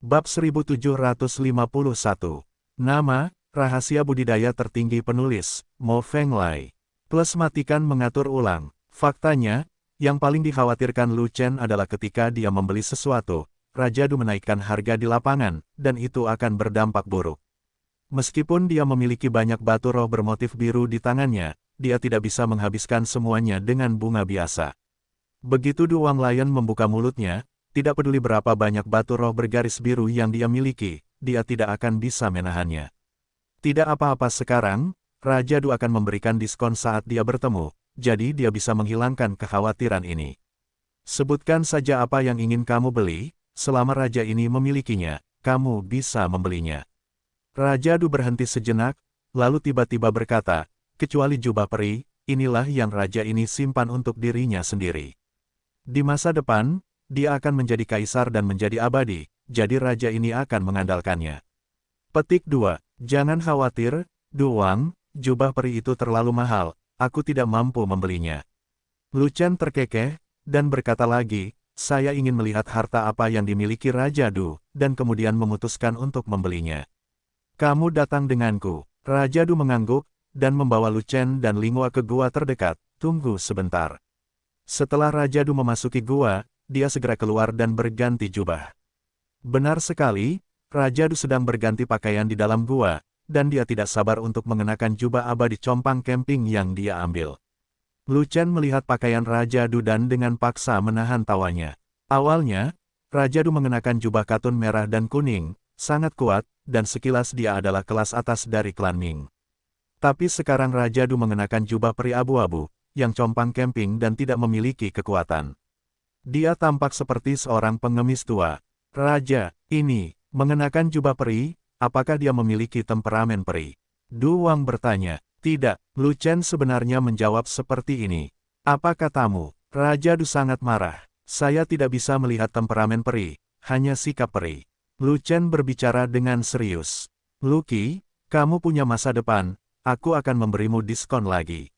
Bab 1751. Nama, rahasia budidaya tertinggi penulis, Mo Feng Lai. Plus matikan mengatur ulang. Faktanya, yang paling dikhawatirkan Lu Chen adalah ketika dia membeli sesuatu, Raja Du menaikkan harga di lapangan, dan itu akan berdampak buruk. Meskipun dia memiliki banyak batu roh bermotif biru di tangannya, dia tidak bisa menghabiskan semuanya dengan bunga biasa. Begitu Du Wanglian membuka mulutnya, tidak peduli berapa banyak batu roh bergaris biru yang dia miliki, dia tidak akan bisa menahannya. Tidak apa-apa sekarang, Raja Du akan memberikan diskon saat dia bertemu, jadi dia bisa menghilangkan kekhawatiran ini. Sebutkan saja apa yang ingin kamu beli, selama Raja ini memilikinya, kamu bisa membelinya. Raja Du berhenti sejenak, lalu tiba-tiba berkata, kecuali jubah peri, inilah yang Raja ini simpan untuk dirinya sendiri. Di masa depan, dia akan menjadi kaisar dan menjadi abadi, jadi Raja ini akan mengandalkannya. Petik 2. Jangan khawatir, Du Wang, jubah peri itu terlalu mahal, aku tidak mampu membelinya. Lu Chen terkekeh, dan berkata lagi, saya ingin melihat harta apa yang dimiliki Raja Du, dan kemudian memutuskan untuk membelinya. Kamu datang denganku. Raja Du mengangguk, dan membawa Lu Chen dan Lingua ke gua terdekat, tunggu sebentar. Setelah Raja Du memasuki gua, dia segera keluar dan berganti jubah. Benar sekali, Raja Du sedang berganti pakaian di dalam gua, dan dia tidak sabar untuk mengenakan jubah abadi compang camping yang dia ambil. Lu Chen melihat pakaian Raja Du dan dengan paksa menahan tawanya. Awalnya, Raja Du mengenakan jubah katun merah dan kuning, sangat kuat, dan sekilas dia adalah kelas atas dari klan Ming. Tapi sekarang Raja Du mengenakan jubah peri abu-abu, yang compang camping dan tidak memiliki kekuatan. Dia tampak seperti seorang pengemis tua. Raja, ini, mengenakan jubah peri, apakah dia memiliki temperamen peri? Du Wang bertanya. Tidak, Lu Chen sebenarnya menjawab seperti ini. Apa katamu? Raja Du sangat marah. Saya tidak bisa melihat temperamen peri, hanya sikap peri. Lu Chen berbicara dengan serius. Luki, kamu punya masa depan, aku akan memberimu diskon lagi.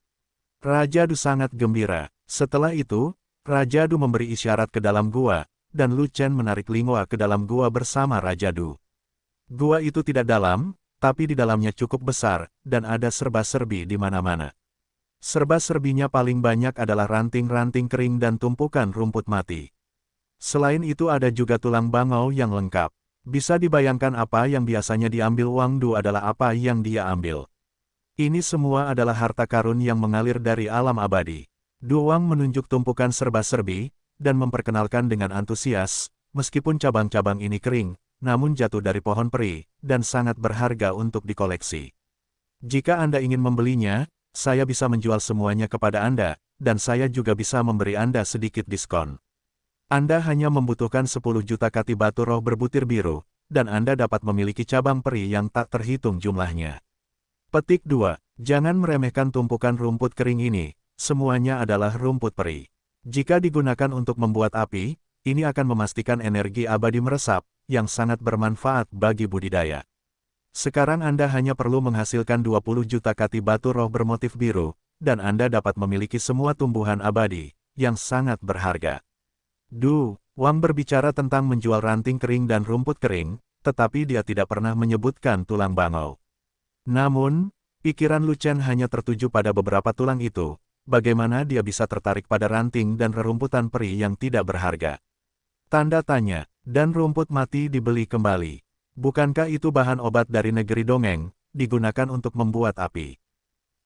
Raja Du sangat gembira. Setelah itu, Raja Du memberi isyarat ke dalam gua, dan Lu Chen menarik Lingua ke dalam gua bersama Raja Du. Gua itu tidak dalam, tapi di dalamnya cukup besar, dan ada serba-serbi di mana-mana. Serba-serbinya paling banyak adalah ranting-ranting kering dan tumpukan rumput mati. Selain itu ada juga tulang bangau yang lengkap. Bisa dibayangkan apa yang biasanya diambil Wang Du adalah apa yang dia ambil. Ini semua adalah harta karun yang mengalir dari alam abadi. Du Wang menunjuk tumpukan serba-serbi, dan memperkenalkan dengan antusias, meskipun cabang-cabang ini kering, namun jatuh dari pohon peri, dan sangat berharga untuk dikoleksi. Jika Anda ingin membelinya, saya bisa menjual semuanya kepada Anda, dan saya juga bisa memberi Anda sedikit diskon. Anda hanya membutuhkan 10 juta kati batu roh berbutir biru, dan Anda dapat memiliki cabang peri yang tak terhitung jumlahnya. Petik 2. Jangan meremehkan tumpukan rumput kering ini, semuanya adalah rumput peri. Jika digunakan untuk membuat api, ini akan memastikan energi abadi meresap, yang sangat bermanfaat bagi budidaya. Sekarang Anda hanya perlu menghasilkan 20 juta kati batu roh bermotif biru, dan Anda dapat memiliki semua tumbuhan abadi, yang sangat berharga. Du Wang berbicara tentang menjual ranting kering dan rumput kering, tetapi dia tidak pernah menyebutkan tulang bangau. Namun, pikiran Lu Chen hanya tertuju pada beberapa tulang itu, bagaimana dia bisa tertarik pada ranting dan rerumputan peri yang tidak berharga. Tanda tanya, dan rumput mati dibeli kembali. Bukankah itu bahan obat dari negeri dongeng, digunakan untuk membuat api?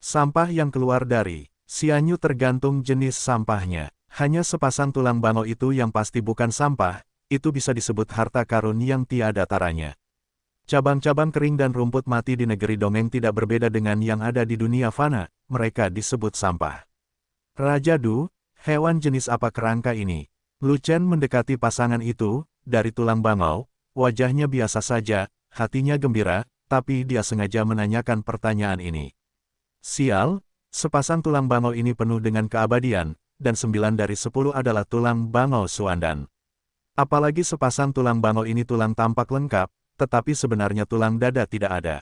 Sampah yang keluar dari Xianyu tergantung jenis sampahnya. Hanya sepasang tulang bangau itu yang pasti bukan sampah, itu bisa disebut harta karun yang tiada taranya. Cabang-cabang kering dan rumput mati di negeri dongeng tidak berbeda dengan yang ada di dunia fana, mereka disebut sampah. Raja Du, hewan jenis apa kerangka ini? Lu Chen mendekati pasangan itu, dari tulang bangau, wajahnya biasa saja, hatinya gembira, tapi dia sengaja menanyakan pertanyaan ini. Sial, sepasang tulang bangau ini penuh dengan keabadian, dan 9 dari 10 adalah tulang bangau Suandan. Apalagi sepasang tulang bangau ini tulang tampak lengkap, tetapi sebenarnya tulang dada tidak ada.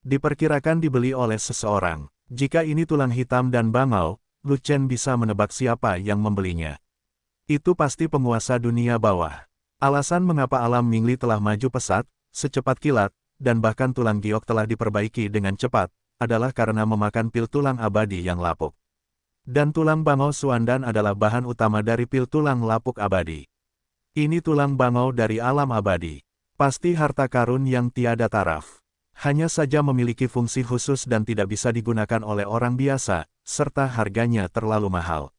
Diperkirakan dibeli oleh seseorang. Jika ini tulang hitam dan bangau, Lu Chen bisa menebak siapa yang membelinya. Itu pasti penguasa dunia bawah. Alasan mengapa alam Mingli telah maju pesat, secepat kilat, dan bahkan tulang giok telah diperbaiki dengan cepat, adalah karena memakan pil tulang abadi yang lapuk. Dan tulang bangau Suandan adalah bahan utama dari pil tulang lapuk abadi. Ini tulang bangau dari alam abadi. Pasti harta karun yang tiada taraf. Hanya saja memiliki fungsi khusus dan tidak bisa digunakan oleh orang biasa, serta harganya terlalu mahal.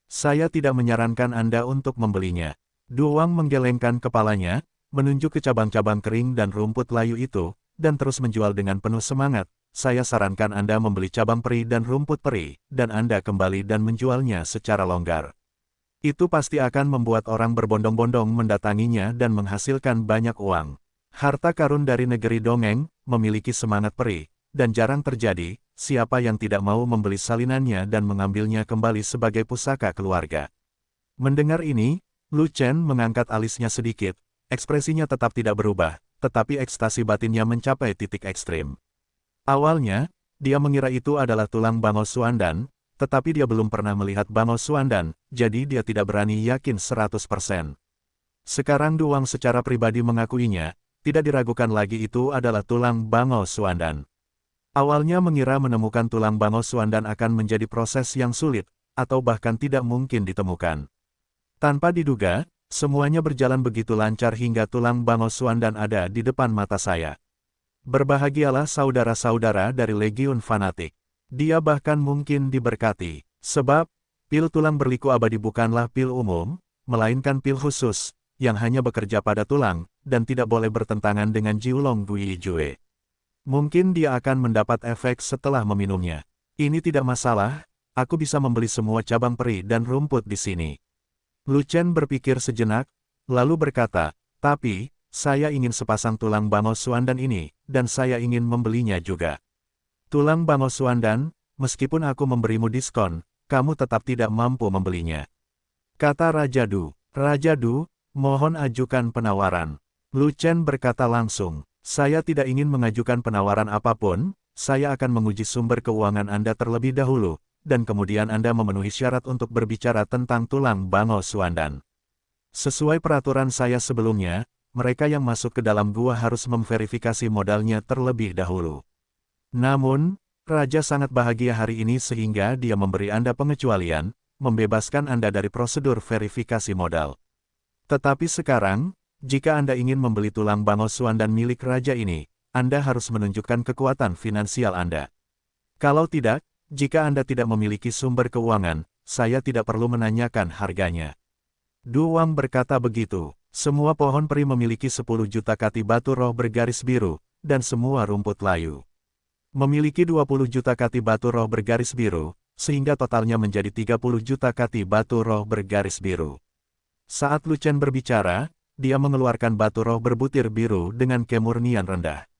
Saya tidak menyarankan Anda untuk membelinya. Duwang menggelengkan kepalanya, menunjuk ke cabang-cabang kering dan rumput layu itu, dan terus menjual dengan penuh semangat. Saya sarankan Anda membeli cabang peri dan rumput peri, dan Anda kembali dan menjualnya secara longgar. Itu pasti akan membuat orang berbondong-bondong mendatanginya dan menghasilkan banyak uang. Harta karun dari negeri dongeng, memiliki semangat peri, dan jarang terjadi, siapa yang tidak mau membeli salinannya dan mengambilnya kembali sebagai pusaka keluarga. Mendengar ini, Lu Chen mengangkat alisnya sedikit, ekspresinya tetap tidak berubah, tetapi ekstasi batinnya mencapai titik ekstrim. Awalnya, dia mengira itu adalah tulang bangau Suandan, tetapi dia belum pernah melihat bangau Suandan, jadi dia tidak berani yakin 100%. Sekarang Duwang secara pribadi mengakuinya, tidak diragukan lagi itu adalah tulang bangau Suandan. Awalnya mengira menemukan tulang bangau Suandan akan menjadi proses yang sulit, atau bahkan tidak mungkin ditemukan. Tanpa diduga, semuanya berjalan begitu lancar hingga tulang bangau Suandan ada di depan mata saya. Berbahagialah saudara-saudara dari Legiun Fanatik. Dia bahkan mungkin diberkati, sebab, pil tulang berliku abadi bukanlah pil umum, melainkan pil khusus, yang hanya bekerja pada tulang, dan tidak boleh bertentangan dengan Jiulong Gui Jue. Mungkin dia akan mendapat efek setelah meminumnya. Ini tidak masalah, aku bisa membeli semua cabang peri dan rumput di sini. Lu Chen berpikir sejenak, lalu berkata, tapi, saya ingin sepasang tulang bangau Suandan ini, dan saya ingin membelinya juga. Tulang bangau Suandan, meskipun aku memberimu diskon, kamu tetap tidak mampu membelinya. Kata Raja Du. Raja Du, mohon ajukan penawaran. Lu Chen berkata langsung, saya tidak ingin mengajukan penawaran apapun, saya akan menguji sumber keuangan Anda terlebih dahulu, dan kemudian Anda memenuhi syarat untuk berbicara tentang tulang bangau Suandan. Sesuai peraturan saya sebelumnya, mereka yang masuk ke dalam gua harus memverifikasi modalnya terlebih dahulu. Namun, Raja sangat bahagia hari ini sehingga dia memberi Anda pengecualian, membebaskan Anda dari prosedur verifikasi modal. Tetapi sekarang, jika Anda ingin membeli tulang bangau Suandan milik Raja ini, Anda harus menunjukkan kekuatan finansial Anda. Kalau tidak, jika Anda tidak memiliki sumber keuangan, saya tidak perlu menanyakan harganya. Duwang berkata begitu. Semua pohon peri memiliki 10 juta kati batu roh bergaris biru, dan semua rumput layu memiliki 20 juta kati batu roh bergaris biru, sehingga totalnya menjadi 30 juta kati batu roh bergaris biru. Saat Lu Chen berbicara, dia mengeluarkan batu roh berbutir biru dengan kemurnian rendah.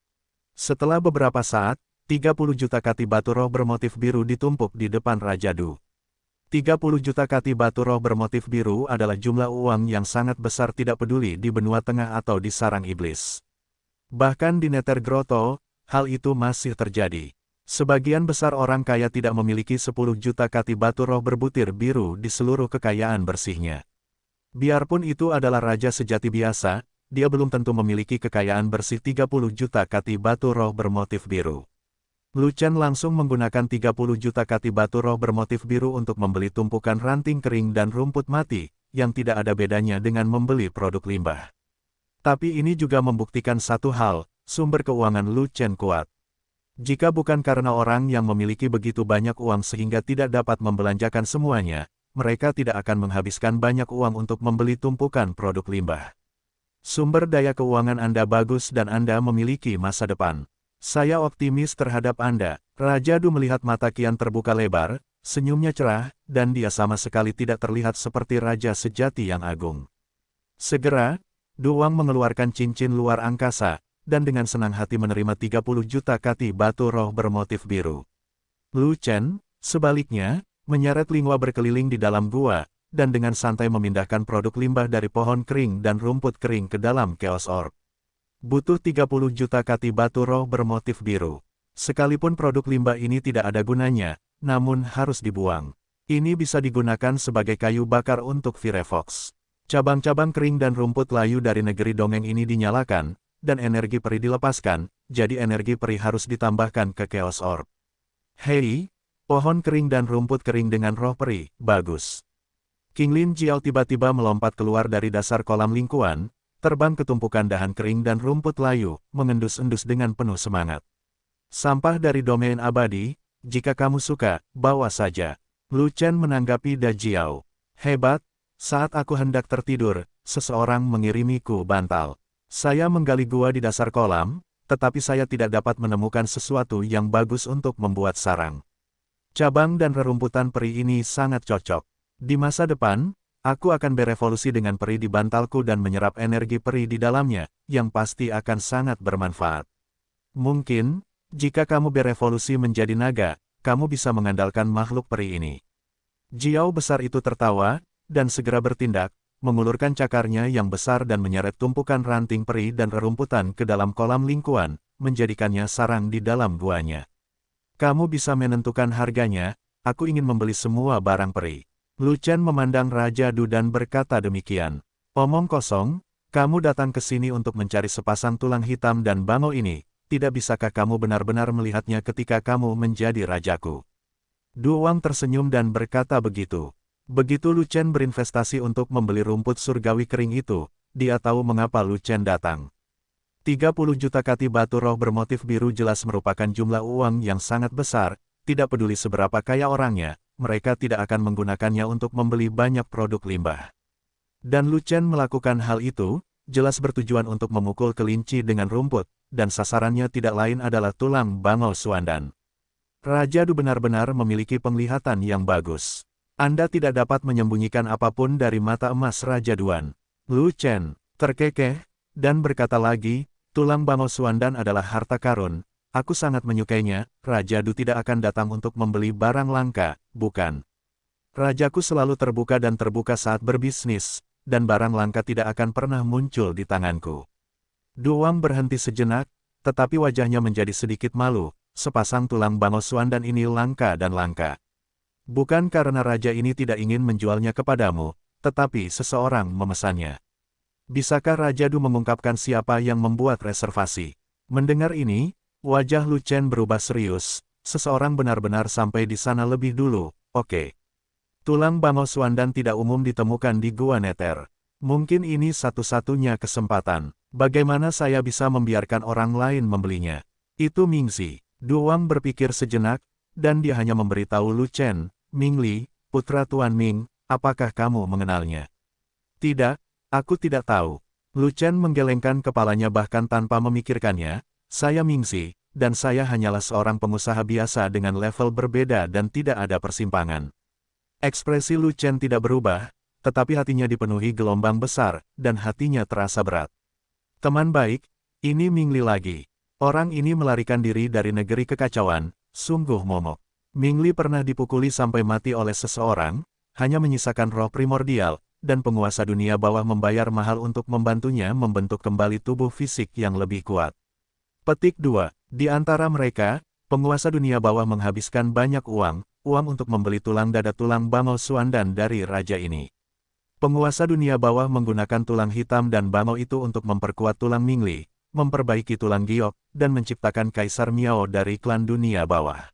Setelah beberapa saat, 30 juta kati batu roh bermotif biru ditumpuk di depan Raja Du. 30 juta kati batu roh bermotif biru adalah jumlah uang yang sangat besar tidak peduli di benua tengah atau di sarang iblis. Bahkan di Nether Grotto, hal itu masih terjadi. Sebagian besar orang kaya tidak memiliki 10 juta kati batu roh berbutir biru di seluruh kekayaan bersihnya. Biarpun itu adalah raja sejati biasa, dia belum tentu memiliki kekayaan bersih 30 juta kati batu roh bermotif biru. Lu Chen langsung menggunakan 30 juta kati batu roh bermotif biru untuk membeli tumpukan ranting kering dan rumput mati, yang tidak ada bedanya dengan membeli produk limbah. Tapi ini juga membuktikan satu hal, sumber keuangan Lu Chen kuat. Jika bukan karena orang yang memiliki begitu banyak uang sehingga tidak dapat membelanjakan semuanya, mereka tidak akan menghabiskan banyak uang untuk membeli tumpukan produk limbah. Sumber daya keuangan Anda bagus dan Anda memiliki masa depan. Saya optimis terhadap Anda. Raja Du melihat mata Kian terbuka lebar, senyumnya cerah, dan dia sama sekali tidak terlihat seperti raja sejati yang agung. Segera, Duwang mengeluarkan cincin luar angkasa, dan dengan senang hati menerima 30 juta kati batu roh bermotif biru. Lu Chen, sebaliknya, menyeret Lingua berkeliling di dalam gua, dan dengan santai memindahkan produk limbah dari pohon kering dan rumput kering ke dalam Chaos Orb. Butuh 30 juta kati batu roh bermotif biru. Sekalipun produk limbah ini tidak ada gunanya, namun harus dibuang. Ini bisa digunakan sebagai kayu bakar untuk Firefox. Cabang-cabang kering dan rumput layu dari negeri dongeng ini dinyalakan, dan energi peri dilepaskan, jadi energi peri harus ditambahkan ke Chaos Orb. Hei, pohon kering dan rumput kering dengan roh peri, bagus. King Lin Jiao tiba-tiba melompat keluar dari dasar kolam lingkuan, terbang ke tumpukan dahan kering dan rumput layu, mengendus-endus dengan penuh semangat. Sampah dari domain abadi, jika kamu suka, bawa saja. Lu Chen menanggapi Da Jiao. Hebat. Saat aku hendak tertidur, seseorang mengirimiku bantal. Saya menggali gua di dasar kolam, tetapi saya tidak dapat menemukan sesuatu yang bagus untuk membuat sarang. Cabang dan rerumputan peri ini sangat cocok. Di masa depan, aku akan berevolusi dengan peri di bantalku dan menyerap energi peri di dalamnya, yang pasti akan sangat bermanfaat. Mungkin, jika kamu berevolusi menjadi naga, kamu bisa mengandalkan makhluk peri ini. Jiao besar itu tertawa, dan segera bertindak, mengulurkan cakarnya yang besar dan menyeret tumpukan ranting peri dan rerumputan ke dalam kolam lingkuan, menjadikannya sarang di dalam guanya. Kamu bisa menentukan harganya, aku ingin membeli semua barang peri. Lu Chen memandang Raja Du dan berkata demikian. Omong kosong, kamu datang ke sini untuk mencari sepasang tulang hitam dan bangau ini, tidak bisakah kamu benar-benar melihatnya ketika kamu menjadi rajaku? Du Wang tersenyum dan berkata begitu. Begitu Lu Chen berinvestasi untuk membeli rumput surgawi kering itu, dia tahu mengapa Lu Chen datang. 30 juta kati batu roh bermotif biru jelas merupakan jumlah uang yang sangat besar, tidak peduli seberapa kaya orangnya, mereka tidak akan menggunakannya untuk membeli banyak produk limbah. Dan Lu Chen melakukan hal itu, jelas bertujuan untuk memukul kelinci dengan rumput, dan sasarannya tidak lain adalah tulang bangau Suandan. Raja Du benar-benar memiliki penglihatan yang bagus. Anda tidak dapat menyembunyikan apapun dari mata emas Raja Duan. Lu Chen terkekeh, dan berkata lagi, tulang bangau Suandan adalah harta karun, aku sangat menyukainya, Raja Du tidak akan datang untuk membeli barang langka, bukan. Rajaku selalu terbuka dan terbuka saat berbisnis, dan barang langka tidak akan pernah muncul di tanganku. Du Wang berhenti sejenak, tetapi wajahnya menjadi sedikit malu, sepasang tulang bangau Suandan ini langka dan langka. Bukan karena raja ini tidak ingin menjualnya kepadamu, tetapi seseorang memesannya. Bisakah Raja Du mengungkapkan siapa yang membuat reservasi? Mendengar ini, wajah Lu Chen berubah serius, seseorang benar-benar sampai di sana lebih dulu, oke. Tulang bangau Suandan tidak umum ditemukan di Gua Nether. Mungkin ini satu-satunya kesempatan. Bagaimana saya bisa membiarkan orang lain membelinya? Itu Mingzi. Du Wang berpikir sejenak, dan dia hanya memberitahu Lu Chen, Ming Li, putra Tuan Ming, apakah kamu mengenalnya? Tidak, aku tidak tahu. Lu Chen menggelengkan kepalanya bahkan tanpa memikirkannya, saya Mingzi, dan saya hanyalah seorang pengusaha biasa dengan level berbeda dan tidak ada persimpangan. Ekspresi Lu Chen tidak berubah, tetapi hatinya dipenuhi gelombang besar, dan hatinya terasa berat. Teman baik, ini Ming Li lagi. Orang ini melarikan diri dari negeri kekacauan, sungguh momok. Ming Li pernah dipukuli sampai mati oleh seseorang, hanya menyisakan roh primordial, dan penguasa dunia bawah membayar mahal untuk membantunya membentuk kembali tubuh fisik yang lebih kuat. Petik 2. Di antara mereka, penguasa dunia bawah menghabiskan banyak uang untuk membeli tulang dada tulang bangau Suandan dari raja ini. Penguasa dunia bawah menggunakan tulang hitam dan bangau itu untuk memperkuat tulang Ming Li, memperbaiki tulang giok, dan menciptakan Kaisar Miao dari klan dunia bawah.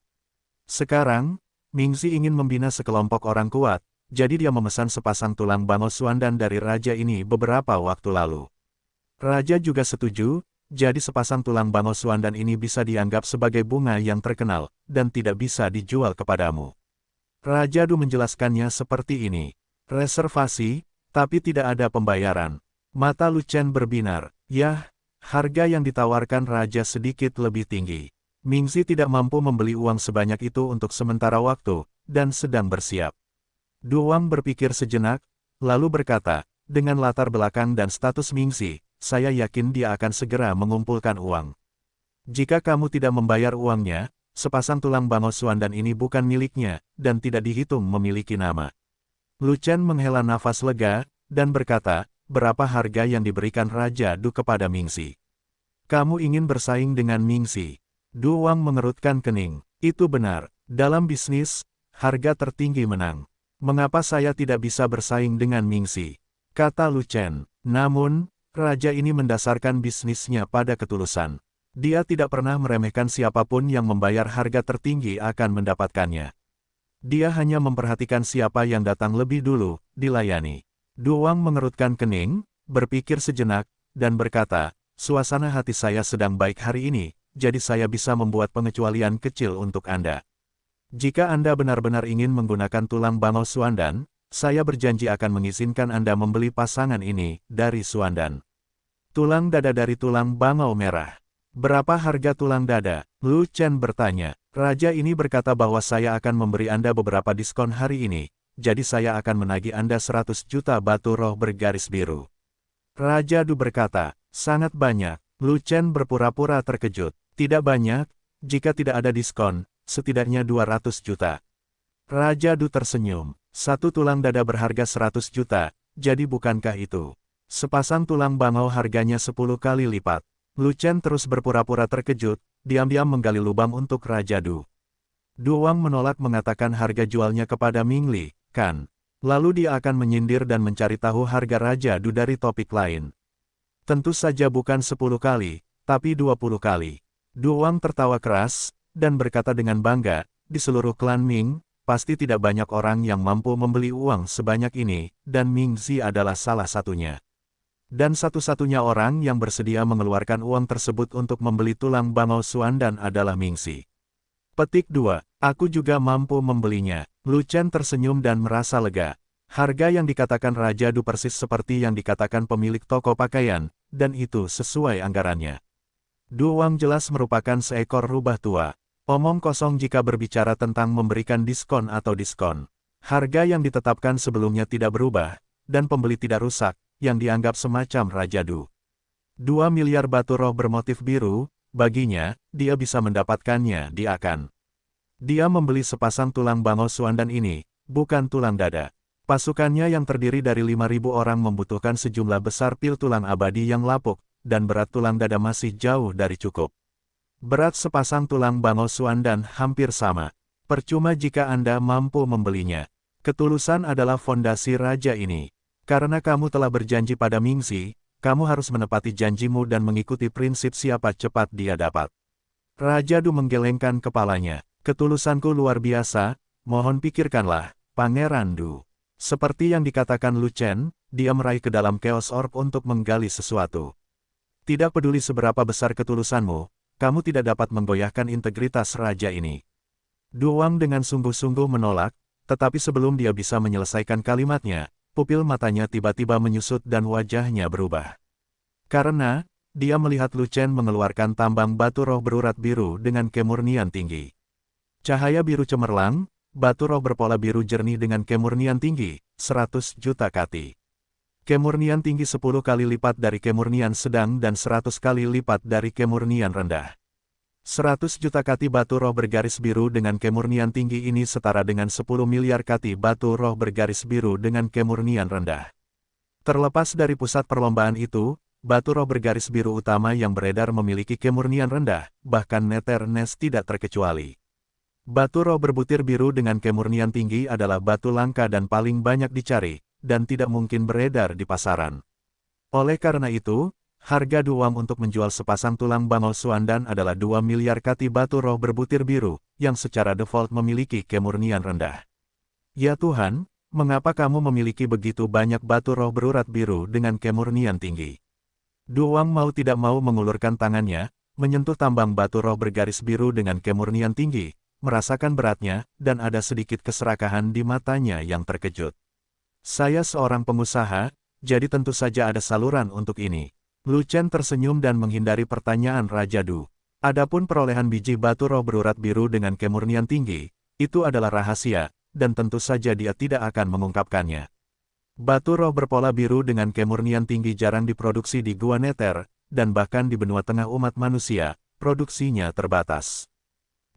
Sekarang, Mingzi ingin membina sekelompok orang kuat, jadi dia memesan sepasang tulang bangau Suandan dari raja ini beberapa waktu lalu. Raja juga setuju, jadi sepasang tulang bangau Suandan ini bisa dianggap sebagai bunga yang terkenal, dan tidak bisa dijual kepadamu. Raja Du menjelaskannya seperti ini. Reservasi, tapi tidak ada pembayaran. Mata Lu Chen berbinar, yah, harga yang ditawarkan raja sedikit lebih tinggi. Mingzi tidak mampu membeli uang sebanyak itu untuk sementara waktu, dan sedang bersiap. Du Wang berpikir sejenak, lalu berkata, dengan latar belakang dan status Mingzi, saya yakin dia akan segera mengumpulkan uang. Jika kamu tidak membayar uangnya, sepasang tulang bangau Suandan ini bukan miliknya, dan tidak dihitung memiliki nama. Lu Chen menghela nafas lega, dan berkata, berapa harga yang diberikan Raja Du kepada Mingzi? Kamu ingin bersaing dengan Mingzi? Du Wang mengerutkan kening. Itu benar, dalam bisnis, harga tertinggi menang. Mengapa saya tidak bisa bersaing dengan Mingzi? kata Lu Chen. Namun, raja ini mendasarkan bisnisnya pada ketulusan. Dia tidak pernah meremehkan siapapun yang membayar harga tertinggi akan mendapatkannya. Dia hanya memperhatikan siapa yang datang lebih dulu, dilayani. Du Wang mengerutkan kening, berpikir sejenak, dan berkata, suasana hati saya sedang baik hari ini, jadi saya bisa membuat pengecualian kecil untuk Anda. Jika Anda benar-benar ingin menggunakan tulang bangau Suandan, saya berjanji akan mengizinkan Anda membeli pasangan ini dari Suandan. Tulang dada dari tulang bangau merah. Berapa harga tulang dada? Lu Chen bertanya. Raja ini berkata bahwa saya akan memberi Anda beberapa diskon hari ini, jadi saya akan menagih Anda 100 juta batu roh bergaris biru. Raja Du berkata, sangat banyak. Lu Chen berpura-pura terkejut. Tidak banyak, jika tidak ada diskon, setidaknya 200 juta. Raja Du tersenyum. Satu tulang dada berharga 100 juta, jadi bukankah itu? Sepasang tulang bangau harganya 10 kali lipat. Lu Chen terus berpura-pura terkejut, diam-diam menggali lubang untuk Raja Du. Du Wang menolak mengatakan harga jualnya kepada Ming Li, kan? Lalu dia akan menyindir dan mencari tahu harga Raja Du dari topik lain. Tentu saja bukan 10 kali, tapi 20 kali. Du Wang tertawa keras, dan berkata dengan bangga, di seluruh klan Ming, pasti tidak banyak orang yang mampu membeli uang sebanyak ini, dan Ming Zi adalah salah satunya. Dan satu-satunya orang yang bersedia mengeluarkan uang tersebut untuk membeli tulang bangau Suandan adalah Ming Zi. Petik 2. Aku juga mampu membelinya. Lu Chen tersenyum dan merasa lega. Harga yang dikatakan Raja Du persis seperti yang dikatakan pemilik toko pakaian, dan itu sesuai anggarannya. Du Wang jelas merupakan seekor rubah tua. Omong kosong jika berbicara tentang memberikan diskon atau diskon. Harga yang ditetapkan sebelumnya tidak berubah, dan pembeli tidak rusak, yang dianggap semacam Raja Du. 2 miliar batu roh bermotif biru, baginya, dia bisa mendapatkannya, Dia membeli sepasang tulang bangau Suandan ini, bukan tulang dada. Pasukannya yang terdiri dari 5.000 orang membutuhkan sejumlah besar pil tulang abadi yang lapuk, dan berat tulang dada masih jauh dari cukup. Berat sepasang tulang bangau Suandan hampir sama. Percuma jika Anda mampu membelinya. Ketulusan adalah fondasi raja ini. Karena kamu telah berjanji pada Ming Zi, kamu harus menepati janjimu dan mengikuti prinsip siapa cepat dia dapat. Raja Du menggelengkan kepalanya. Ketulusanku luar biasa, mohon pikirkanlah, Pangeran Du. Seperti yang dikatakan Lu Chen, dia meraih ke dalam Chaos Orb untuk menggali sesuatu. Tidak peduli seberapa besar ketulusanmu, kamu tidak dapat menggoyahkan integritas raja ini. Du Wang dengan sungguh-sungguh menolak, tetapi sebelum dia bisa menyelesaikan kalimatnya, pupil matanya tiba-tiba menyusut dan wajahnya berubah. Karena, dia melihat Lu Chen mengeluarkan tambang batu roh berurat biru dengan kemurnian tinggi. Cahaya biru cemerlang, batu roh berpola biru jernih dengan kemurnian tinggi, 100 juta kati. Kemurnian tinggi 10 kali lipat dari kemurnian sedang dan 100 kali lipat dari kemurnian rendah. 100 juta kati batu roh bergaris biru dengan kemurnian tinggi ini setara dengan 10 miliar kati batu roh bergaris biru dengan kemurnian rendah. Terlepas dari pusat perlombaan itu, batu roh bergaris biru utama yang beredar memiliki kemurnian rendah, bahkan Nethernes tidak terkecuali. Batu roh berbutir biru dengan kemurnian tinggi adalah batu langka dan paling banyak dicari, dan tidak mungkin beredar di pasaran. Oleh karena itu, harga Du Wang untuk menjual sepasang tulang bangau Suandan adalah 2 miliar kati batu roh berbutir biru, yang secara default memiliki kemurnian rendah. Ya Tuhan, mengapa kamu memiliki begitu banyak batu roh berurat biru dengan kemurnian tinggi? Du Wang mau tidak mau mengulurkan tangannya, menyentuh tambang batu roh bergaris biru dengan kemurnian tinggi, merasakan beratnya, dan ada sedikit keserakahan di matanya yang terkejut. Saya seorang pengusaha, jadi tentu saja ada saluran untuk ini. Lu Chen tersenyum dan menghindari pertanyaan Raja Du. Adapun perolehan biji batu roh berurat biru dengan kemurnian tinggi, itu adalah rahasia, dan tentu saja dia tidak akan mengungkapkannya. Batu roh berpola biru dengan kemurnian tinggi jarang diproduksi di Gua Nether, dan bahkan di benua tengah umat manusia, produksinya terbatas.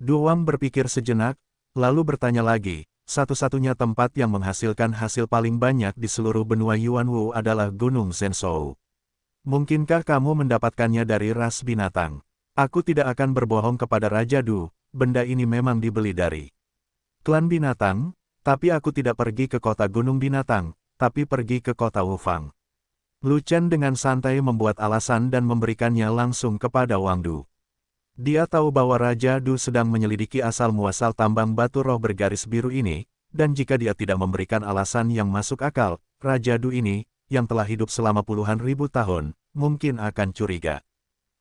Du Wang berpikir sejenak, lalu bertanya lagi. Satu-satunya tempat yang menghasilkan hasil paling banyak di seluruh benua Yuanwu adalah Gunung Zhenzhou. Mungkinkah kamu mendapatkannya dari ras binatang? Aku tidak akan berbohong kepada Raja Du, benda ini memang dibeli dari klan binatang, tapi aku tidak pergi ke kota Gunung Binatang, tapi pergi ke kota Wufang. Lu Chen dengan santai membuat alasan dan memberikannya langsung kepada Wang Du. Dia tahu bahwa Raja Du sedang menyelidiki asal-muasal tambang batu roh bergaris biru ini, dan jika dia tidak memberikan alasan yang masuk akal, Raja Du ini, yang telah hidup selama puluhan ribu tahun, mungkin akan curiga.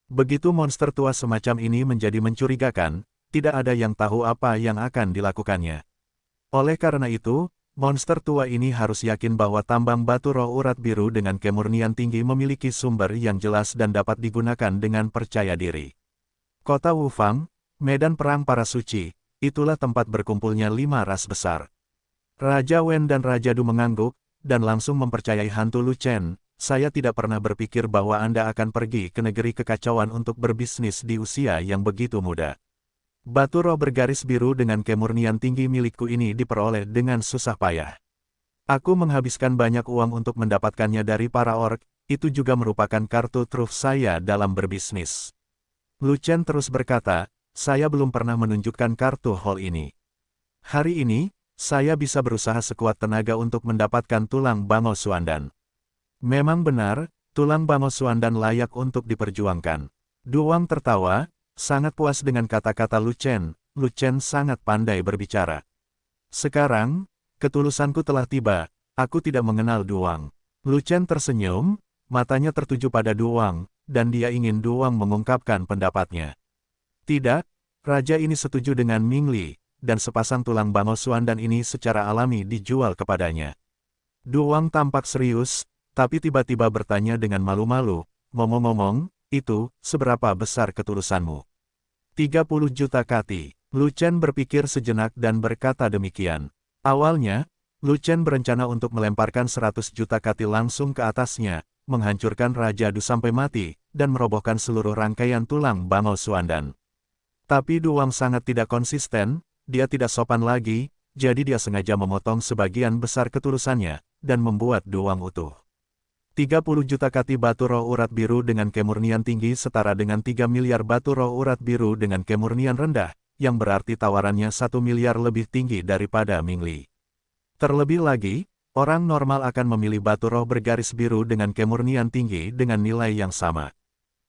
Begitu monster tua semacam ini menjadi mencurigakan, tidak ada yang tahu apa yang akan dilakukannya. Oleh karena itu, monster tua ini harus yakin bahwa tambang batu roh urat biru dengan kemurnian tinggi memiliki sumber yang jelas dan dapat digunakan dengan percaya diri. Kota Wufang, medan perang para suci, itulah tempat berkumpulnya 5 ras besar. Raja Wen dan Raja Du mengangguk, dan langsung mempercayai hantu Lu Chen. Saya tidak pernah berpikir bahwa Anda akan pergi ke negeri kekacauan untuk berbisnis di usia yang begitu muda. Batu roh bergaris biru dengan kemurnian tinggi milikku ini diperoleh dengan susah payah. Aku menghabiskan banyak uang untuk mendapatkannya dari para orc, itu juga merupakan kartu truf saya dalam berbisnis. Lu Chen terus berkata, saya belum pernah menunjukkan kartu hall ini. Hari ini, saya bisa berusaha sekuat tenaga untuk mendapatkan tulang bangau Suandan. Memang benar, tulang bangau Suandan layak untuk diperjuangkan. Duwang tertawa, sangat puas dengan kata-kata Lu Chen. Lu Chen sangat pandai berbicara. Sekarang, ketulusanku telah tiba, aku tidak mengenal Duwang. Lu Chen tersenyum, matanya tertuju pada Duwang, dan dia ingin Duwang mengungkapkan pendapatnya. Tidak, raja ini setuju dengan Ming Li, dan sepasang tulang bangau Suandan ini secara alami dijual kepadanya. Duwang tampak serius, tapi tiba-tiba bertanya dengan malu-malu, ngomong-ngomong, itu, seberapa besar ketulusanmu? 30 juta kati. Lu Chen berpikir sejenak dan berkata demikian. Awalnya, Lu Chen berencana untuk melemparkan 100 juta kati langsung ke atasnya, menghancurkan Raja Du sampai mati, dan merobohkan seluruh rangkaian tulang bangau Suandan. Tapi Duwang sangat tidak konsisten, dia tidak sopan lagi, jadi dia sengaja memotong sebagian besar ketulusannya, dan membuat Duwang utuh. 30 juta kati batu roh urat biru dengan kemurnian tinggi setara dengan 3 miliar batu roh urat biru dengan kemurnian rendah, yang berarti tawarannya 1 miliar lebih tinggi daripada Ming Li. Terlebih lagi, orang normal akan memilih batu roh bergaris biru dengan kemurnian tinggi dengan nilai yang sama.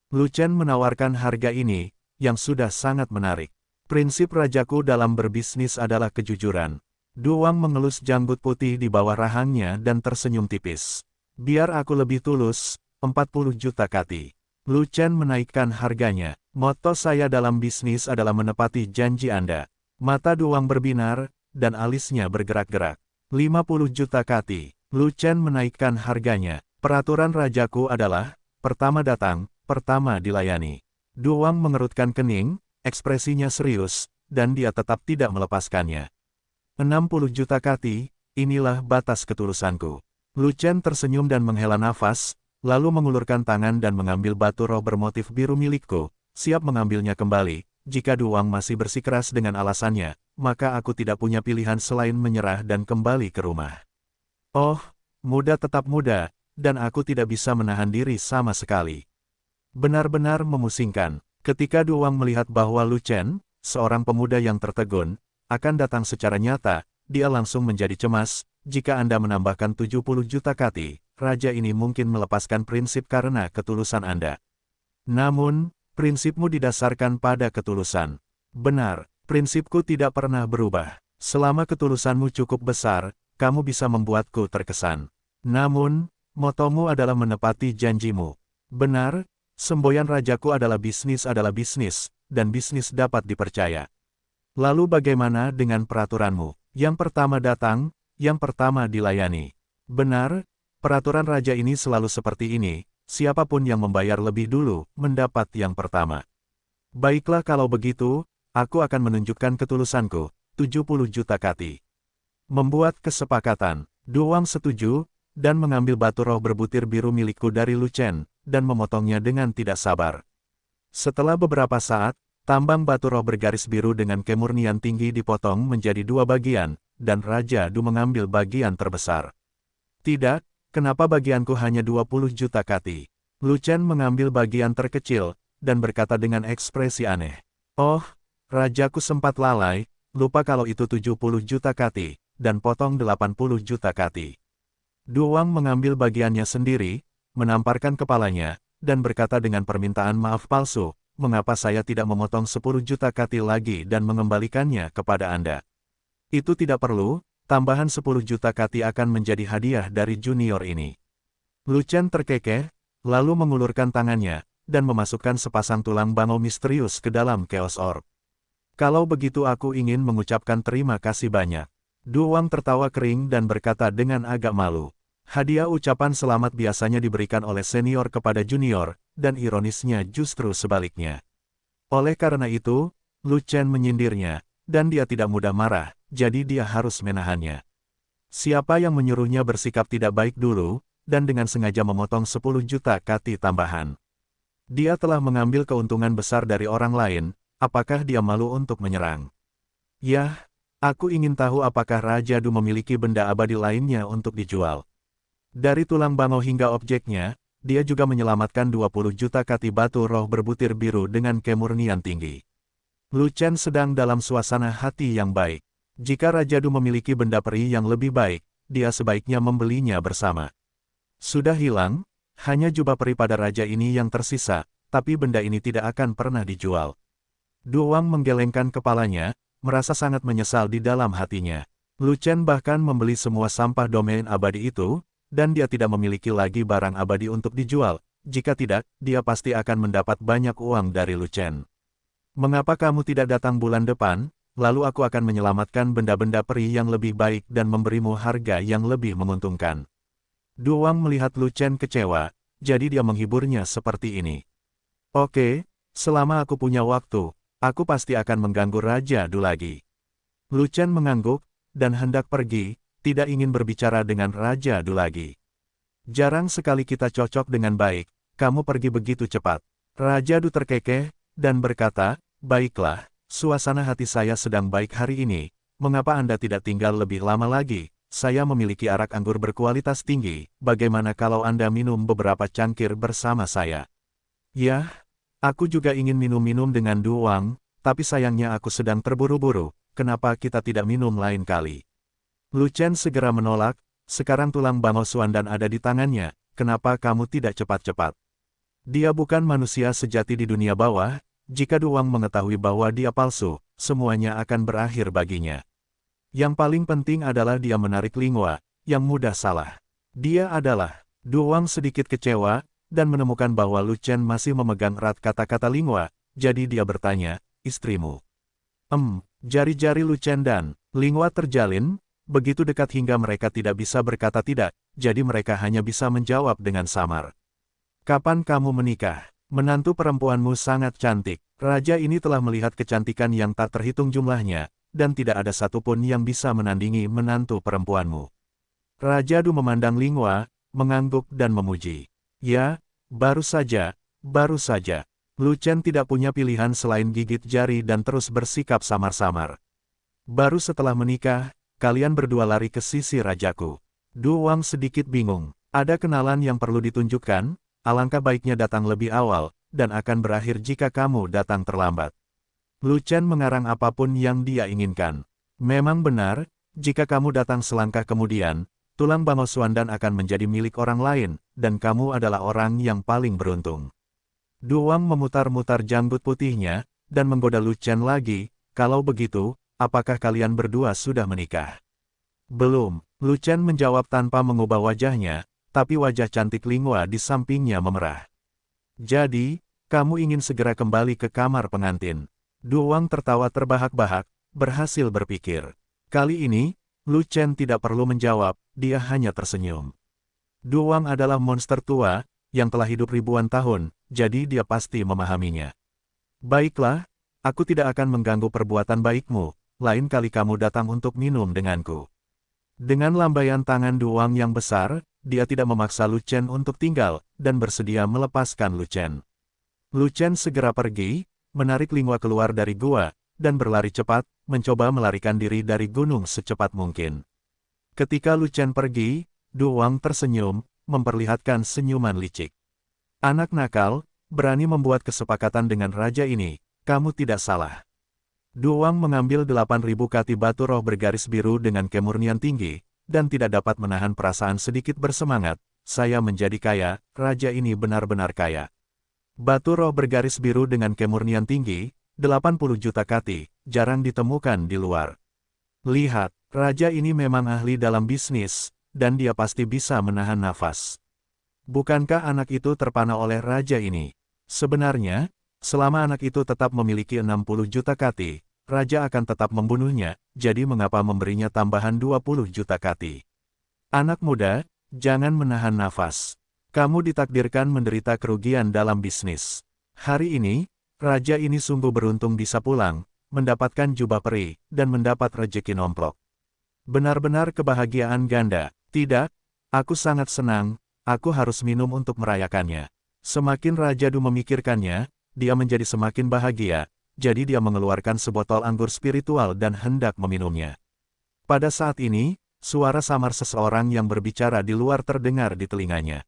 Lu Chen menawarkan harga ini, yang sudah sangat menarik. Prinsip rajaku dalam berbisnis adalah kejujuran. Duwang mengelus janggut putih di bawah rahangnya dan tersenyum tipis. Biar aku lebih tulus, 40 juta kati. Lu Chen menaikkan harganya. Moto saya dalam bisnis adalah menepati janji Anda. Mata Duwang berbinar, dan alisnya bergerak-gerak. 50 juta kati. Lu Chen menaikkan harganya. Peraturan rajaku adalah, pertama datang, pertama dilayani. Duwang mengerutkan kening, ekspresinya serius, dan dia tetap tidak melepaskannya. 60 juta kati, inilah batas ketulusanku. Lu Chen tersenyum dan menghela nafas, lalu mengulurkan tangan dan mengambil batu roh bermotif biru milikku, siap mengambilnya kembali. Jika Duwang masih bersikeras dengan alasannya, maka aku tidak punya pilihan selain menyerah dan kembali ke rumah. Oh, muda tetap muda, dan aku tidak bisa menahan diri sama sekali. Benar-benar memusingkan, ketika Duwang melihat bahwa Lu Chen, seorang pemuda yang tertegun, akan datang secara nyata, dia langsung menjadi cemas. Jika Anda menambahkan 70 juta kati, raja ini mungkin melepaskan prinsip karena ketulusan Anda. Namun, prinsipmu didasarkan pada ketulusan. Benar, prinsipku tidak pernah berubah. Selama ketulusanmu cukup besar, kamu bisa membuatku terkesan. Namun, motomu adalah menepati janjimu. Benar, semboyan rajaku adalah bisnis, dan bisnis dapat dipercaya. Lalu bagaimana dengan peraturanmu? Yang pertama datang, yang pertama dilayani. Benar, peraturan raja ini selalu seperti ini, siapapun yang membayar lebih dulu, mendapat yang pertama. Baiklah kalau begitu, aku akan menunjukkan ketulusanku, 70 juta kati. Membuat kesepakatan, Duwang setuju, dan mengambil batu roh berbutir biru milikku dari Lu Chen, dan memotongnya dengan tidak sabar. Setelah beberapa saat, tambang batu roh bergaris biru dengan kemurnian tinggi dipotong menjadi 2 bagian, dan Raja Du mengambil bagian terbesar. Tidak, kenapa bagianku hanya 20 juta kati? Lu Chen mengambil bagian terkecil, dan berkata dengan ekspresi aneh. Oh, rajaku sempat lalai, lupa kalau itu 70 juta kati, dan potong 80 juta kati. Duwang mengambil bagiannya sendiri, menamparkan kepalanya, dan berkata dengan permintaan maaf palsu, mengapa saya tidak memotong 10 juta kati lagi dan mengembalikannya kepada Anda? Itu tidak perlu, tambahan 10 juta kati akan menjadi hadiah dari junior ini. Lu Chen terkekeh, lalu mengulurkan tangannya, dan memasukkan sepasang tulang bangau misterius ke dalam Chaos Orb. Kalau begitu aku ingin mengucapkan terima kasih banyak. Duwang tertawa kering dan berkata dengan agak malu. Hadiah ucapan selamat biasanya diberikan oleh senior kepada junior, dan ironisnya justru sebaliknya. Oleh karena itu, Lu Chen menyindirnya, dan dia tidak mudah marah, jadi dia harus menahannya. Siapa yang menyuruhnya bersikap tidak baik dulu, dan dengan sengaja memotong 10 juta kati tambahan? Dia telah mengambil keuntungan besar dari orang lain, apakah dia malu untuk menyerang? Yah, aku ingin tahu apakah Raja Du memiliki benda abadi lainnya untuk dijual. Dari tulang bangau hingga objeknya, dia juga menyelamatkan 20 juta kati batu roh berbutir biru dengan kemurnian tinggi. Lu Chen sedang dalam suasana hati yang baik. Jika Raja Du memiliki benda peri yang lebih baik, dia sebaiknya membelinya bersama. Sudah hilang, hanya jubah peri pada raja ini yang tersisa, tapi benda ini tidak akan pernah dijual. Duwang menggelengkan kepalanya, merasa sangat menyesal di dalam hatinya. Lu Chen bahkan membeli semua sampah domain abadi itu, dan dia tidak memiliki lagi barang abadi untuk dijual. Jika tidak, dia pasti akan mendapat banyak uang dari Lu Chen. Mengapa kamu tidak datang bulan depan, lalu aku akan menyelamatkan benda-benda peri yang lebih baik dan memberimu harga yang lebih menguntungkan. Duwang melihat Lu Chen kecewa, jadi dia menghiburnya seperti ini. Oke, selama aku punya waktu, aku pasti akan mengganggu Raja Du lagi. Lu Chen mengangguk, dan hendak pergi, tidak ingin berbicara dengan Raja Du lagi. Jarang sekali kita cocok dengan baik, kamu pergi begitu cepat. Raja Du terkekeh, dan berkata, baiklah, suasana hati saya sedang baik hari ini, mengapa Anda tidak tinggal lebih lama lagi? Saya memiliki arak anggur berkualitas tinggi, bagaimana kalau Anda minum beberapa cangkir bersama saya? Yah, aku juga ingin minum-minum dengan Duwang, tapi sayangnya aku sedang terburu-buru, kenapa kita tidak minum lain kali? Lu Chen segera menolak, sekarang tulang bangau Suandan ada di tangannya, kenapa kamu tidak cepat-cepat? Dia bukan manusia sejati di dunia bawah, jika Duwang mengetahui bahwa dia palsu, semuanya akan berakhir baginya. Yang paling penting adalah dia menarik Lingua, yang mudah salah. Dia adalah, Duwang sedikit kecewa, dan menemukan bahwa Lu Chen masih memegang erat kata-kata Lingua, jadi dia bertanya, istrimu. Jari-jari Lu Chen dan Lingua terjalin, begitu dekat hingga mereka tidak bisa berkata tidak, jadi mereka hanya bisa menjawab dengan samar. Kapan kamu menikah? Menantu perempuanmu sangat cantik. Raja ini telah melihat kecantikan yang tak terhitung jumlahnya, dan tidak ada satupun yang bisa menandingi menantu perempuanmu. Raja Du memandang Lingua, mengangguk dan memuji. Ya, baru saja, baru saja. Lu Chen tidak punya pilihan selain gigit jari dan terus bersikap samar-samar. Baru setelah menikah, kalian berdua lari ke sisi rajaku. Duwang sedikit bingung. Ada kenalan yang perlu ditunjukkan, alangkah baiknya datang lebih awal, dan akan berakhir jika kamu datang terlambat. Lu Chen mengarang apapun yang dia inginkan. Memang benar, jika kamu datang selangkah kemudian, tulang bangau Suandan akan menjadi milik orang lain, dan kamu adalah orang yang paling beruntung. Duwang memutar-mutar janggut putihnya, dan menggoda Lu Chen lagi, kalau begitu, apakah kalian berdua sudah menikah? Belum, Lu Chen menjawab tanpa mengubah wajahnya, tapi wajah cantik Lingua di sampingnya memerah. Jadi, kamu ingin segera kembali ke kamar pengantin. Duwang tertawa terbahak-bahak, berhasil berpikir. Kali ini, Lu Chen tidak perlu menjawab, dia hanya tersenyum. Duwang adalah monster tua, yang telah hidup ribuan tahun, jadi dia pasti memahaminya. Baiklah, aku tidak akan mengganggu perbuatan baikmu, lain kali kamu datang untuk minum denganku. Dengan lambaian tangan Duwang yang besar, dia tidak memaksa Lu Chen untuk tinggal, dan bersedia melepaskan Lu Chen. Lu Chen segera pergi, menarik Lingua keluar dari gua, dan berlari cepat, mencoba melarikan diri dari gunung secepat mungkin. Ketika Lu Chen pergi, Duwang tersenyum, memperlihatkan senyuman licik. Anak nakal, berani membuat kesepakatan dengan raja ini, kamu tidak salah. Duwang mengambil 8.000 kati batu roh bergaris biru dengan kemurnian tinggi, dan tidak dapat menahan perasaan sedikit bersemangat. Saya menjadi kaya, raja ini benar-benar kaya. Batu roh bergaris biru dengan kemurnian tinggi, 80 juta kati, jarang ditemukan di luar. Lihat, raja ini memang ahli dalam bisnis, dan dia pasti bisa menahan nafas. Bukankah anak itu terpana oleh raja ini? Sebenarnya, selama anak itu tetap memiliki 60 juta kati, raja akan tetap membunuhnya, jadi mengapa memberinya tambahan 20 juta kati? Anak muda, jangan menahan nafas. Kamu ditakdirkan menderita kerugian dalam bisnis. Hari ini, raja ini sungguh beruntung bisa pulang, mendapatkan jubah peri, dan mendapat rejeki nomplok. Benar-benar kebahagiaan ganda. Tidak, aku sangat senang, aku harus minum untuk merayakannya. Semakin Raja Du memikirkannya, dia menjadi semakin bahagia, jadi dia mengeluarkan sebotol anggur spiritual dan hendak meminumnya. Pada saat ini, suara samar seseorang yang berbicara di luar terdengar di telinganya.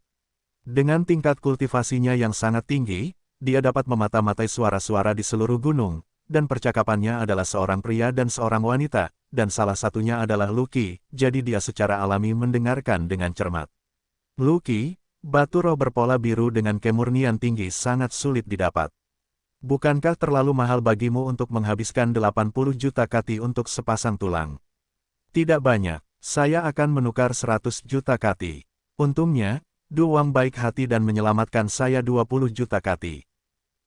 Dengan tingkat kultivasinya yang sangat tinggi, dia dapat memata-matai suara-suara di seluruh gunung, dan percakapannya adalah seorang pria dan seorang wanita, dan salah satunya adalah Lucky, jadi dia secara alami mendengarkan dengan cermat. Lucky, batu roh berpola biru dengan kemurnian tinggi sangat sulit didapat. Bukankah terlalu mahal bagimu untuk menghabiskan 80 juta kati untuk sepasang tulang? Tidak banyak, saya akan menukar 100 juta kati. Untungnya, Du Wang baik hati dan menyelamatkan saya 20 juta kati.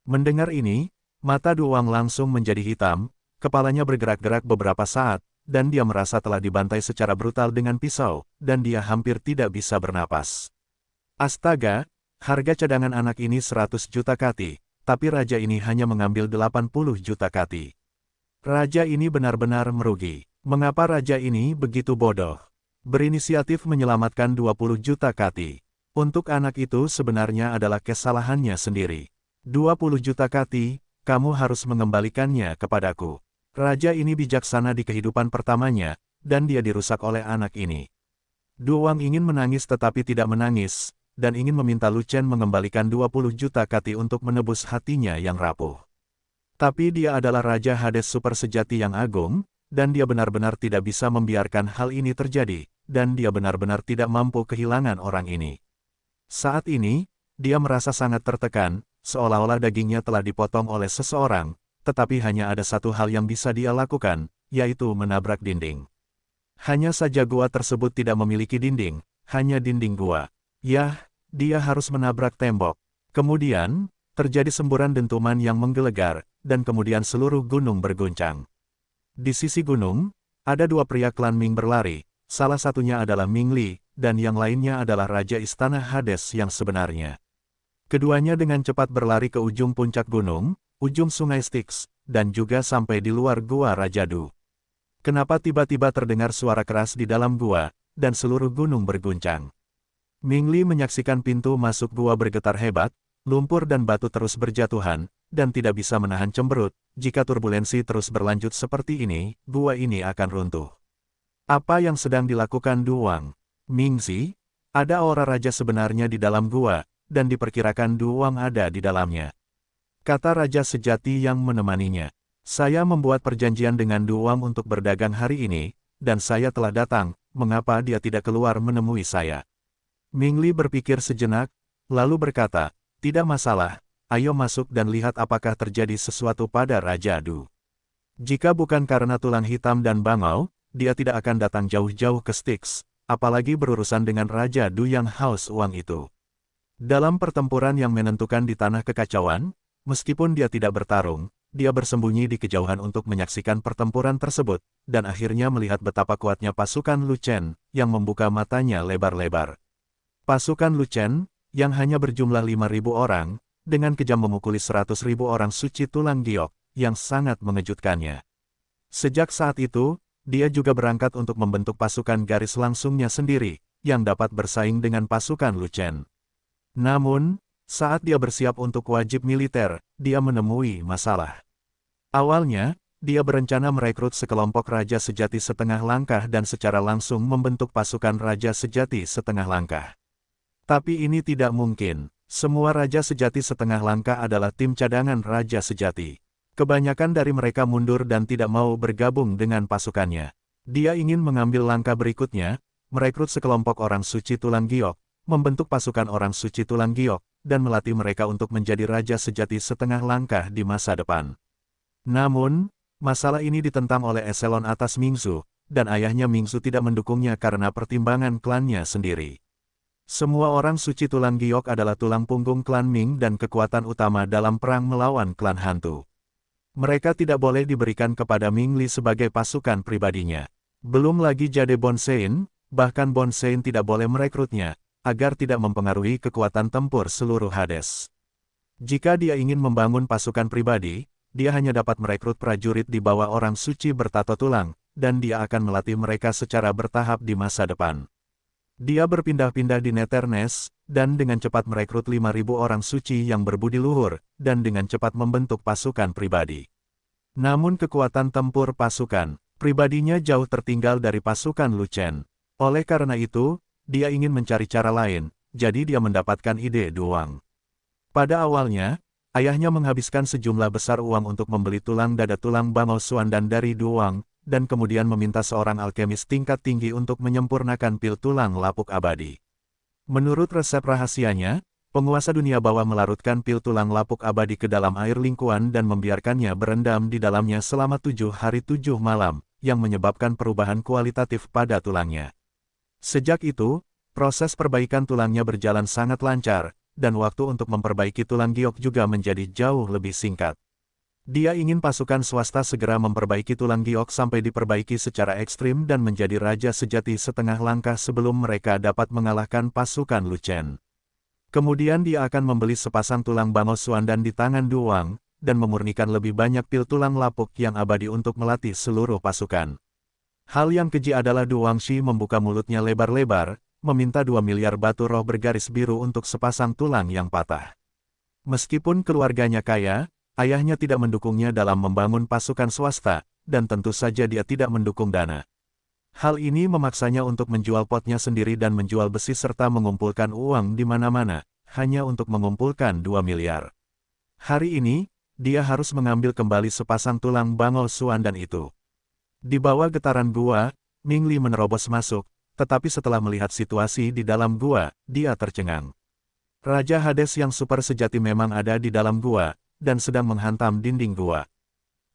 Mendengar ini, mata Du Wang langsung menjadi hitam, kepalanya bergerak-gerak beberapa saat, dan dia merasa telah dibantai secara brutal dengan pisau, dan dia hampir tidak bisa bernapas. Astaga, harga cadangan anak ini 100 juta kati, tapi raja ini hanya mengambil 80 juta kati. Raja ini benar-benar merugi. Mengapa raja ini begitu bodoh? Berinisiatif menyelamatkan 20 juta kati. Untuk anak itu sebenarnya adalah kesalahannya sendiri. 20 juta kati, kamu harus mengembalikannya kepadaku. Raja ini bijaksana di kehidupan pertamanya, dan dia dirusak oleh anak ini. Du Wang ingin menangis tetapi tidak menangis, dan ingin meminta Lu Chen mengembalikan 20 juta kati untuk menebus hatinya yang rapuh. Tapi dia adalah Raja Hades super sejati yang agung, dan dia benar-benar tidak bisa membiarkan hal ini terjadi, dan dia benar-benar tidak mampu kehilangan orang ini. Saat ini, dia merasa sangat tertekan, seolah-olah dagingnya telah dipotong oleh seseorang, tetapi hanya ada satu hal yang bisa dia lakukan, yaitu menabrak dinding. Hanya saja gua tersebut tidak memiliki dinding, hanya dinding gua. Yah, dia harus menabrak tembok. Kemudian, terjadi semburan dentuman yang menggelegar, dan kemudian seluruh gunung berguncang. Di sisi gunung, ada dua pria klan Ming berlari, salah satunya adalah Ming Li, dan yang lainnya adalah Raja Istana Hades yang sebenarnya. Keduanya dengan cepat berlari ke ujung puncak gunung, ujung sungai Styx, dan juga sampai di luar gua Raja Du. Kenapa tiba-tiba terdengar suara keras di dalam gua, dan seluruh gunung berguncang? Ming Li menyaksikan pintu masuk gua bergetar hebat, lumpur dan batu terus berjatuhan, dan tidak bisa menahan cemberut. Jika turbulensi terus berlanjut seperti ini, gua ini akan runtuh. Apa yang sedang dilakukan Du Wang? Mingzi, ada aura raja sebenarnya di dalam gua, dan diperkirakan Du Wang ada di dalamnya. Kata raja sejati yang menemaninya. Saya membuat perjanjian dengan Du Wang untuk berdagang hari ini, dan saya telah datang, mengapa dia tidak keluar menemui saya? Ming Li berpikir sejenak, lalu berkata, tidak masalah, ayo masuk dan lihat apakah terjadi sesuatu pada Raja Du. Jika bukan karena tulang hitam dan bangau, dia tidak akan datang jauh-jauh ke Styx, apalagi berurusan dengan Raja Du yang haus uang itu. Dalam pertempuran yang menentukan di tanah kekacauan, meskipun dia tidak bertarung, dia bersembunyi di kejauhan untuk menyaksikan pertempuran tersebut, dan akhirnya melihat betapa kuatnya pasukan Lu Chen, yang membuka matanya lebar-lebar. Pasukan Lu Chen, yang hanya berjumlah 5.000 orang, dengan kejam memukuli 100.000 orang suci tulang giok, yang sangat mengejutkannya. Sejak saat itu, dia juga berangkat untuk membentuk pasukan garis langsungnya sendiri, yang dapat bersaing dengan pasukan Lu Chen. Namun, saat dia bersiap untuk wajib militer, dia menemui masalah. Awalnya, dia berencana merekrut sekelompok Raja Sejati setengah langkah dan secara langsung membentuk pasukan Raja Sejati setengah langkah. Tapi ini tidak mungkin. Semua Raja Sejati setengah langkah adalah tim cadangan Raja Sejati. Kebanyakan dari mereka mundur dan tidak mau bergabung dengan pasukannya. Dia ingin mengambil langkah berikutnya, merekrut sekelompok orang suci tulang giok, membentuk pasukan orang suci tulang giok, dan melatih mereka untuk menjadi raja sejati setengah langkah di masa depan. Namun, masalah ini ditentang oleh eselon atas Mingzu, dan ayahnya Mingzu tidak mendukungnya karena pertimbangan klannya sendiri. Semua orang suci tulang giok adalah tulang punggung klan Ming dan kekuatan utama dalam perang melawan klan hantu. Mereka tidak boleh diberikan kepada Ming Li sebagai pasukan pribadinya. Belum lagi Jade Bonsein, bahkan Bonsein tidak boleh merekrutnya, agar tidak mempengaruhi kekuatan tempur seluruh Hades. Jika dia ingin membangun pasukan pribadi, dia hanya dapat merekrut prajurit di bawah orang suci bertato tulang, dan dia akan melatih mereka secara bertahap di masa depan. Dia berpindah-pindah di Nethernes, dan dengan cepat merekrut 5.000 orang suci yang berbudi luhur, dan dengan cepat membentuk pasukan pribadi. Namun kekuatan tempur pasukan pribadinya jauh tertinggal dari pasukan Lu Chen. Oleh karena itu, dia ingin mencari cara lain, jadi dia mendapatkan ide Duang. Pada awalnya, ayahnya menghabiskan sejumlah besar uang untuk membeli tulang dada tulang bangau Suandan dari Duang, dan kemudian meminta seorang alkemis tingkat tinggi untuk menyempurnakan pil tulang lapuk abadi. Menurut resep rahasianya, penguasa dunia bawah melarutkan pil tulang lapuk abadi ke dalam air lingkuan dan membiarkannya berendam di dalamnya selama 7 hari 7 malam, yang menyebabkan perubahan kualitatif pada tulangnya. Sejak itu, proses perbaikan tulangnya berjalan sangat lancar, dan waktu untuk memperbaiki tulang giok juga menjadi jauh lebih singkat. Dia ingin pasukan swasta segera memperbaiki tulang giok sampai diperbaiki secara ekstrim dan menjadi raja sejati setengah langkah sebelum mereka dapat mengalahkan pasukan Lu Chen. Kemudian dia akan membeli sepasang tulang bangau Suandan di tangan Duang, dan memurnikan lebih banyak pil tulang lapuk yang abadi untuk melatih seluruh pasukan. Hal yang keji adalah Duang Shi membuka mulutnya lebar-lebar, meminta 2 miliar batu roh bergaris biru untuk sepasang tulang yang patah. Meskipun keluarganya kaya, ayahnya tidak mendukungnya dalam membangun pasukan swasta, dan tentu saja dia tidak mendukung dana. Hal ini memaksanya untuk menjual potnya sendiri dan menjual besi serta mengumpulkan uang di mana-mana, hanya untuk mengumpulkan 2 miliar. Hari ini, dia harus mengambil kembali sepasang tulang bangau Suandan itu. Di bawah getaran gua, Ming Li menerobos masuk, tetapi setelah melihat situasi di dalam gua, dia tercengang. Raja Hades yang super sejati memang ada di dalam gua, dan sedang menghantam dinding gua.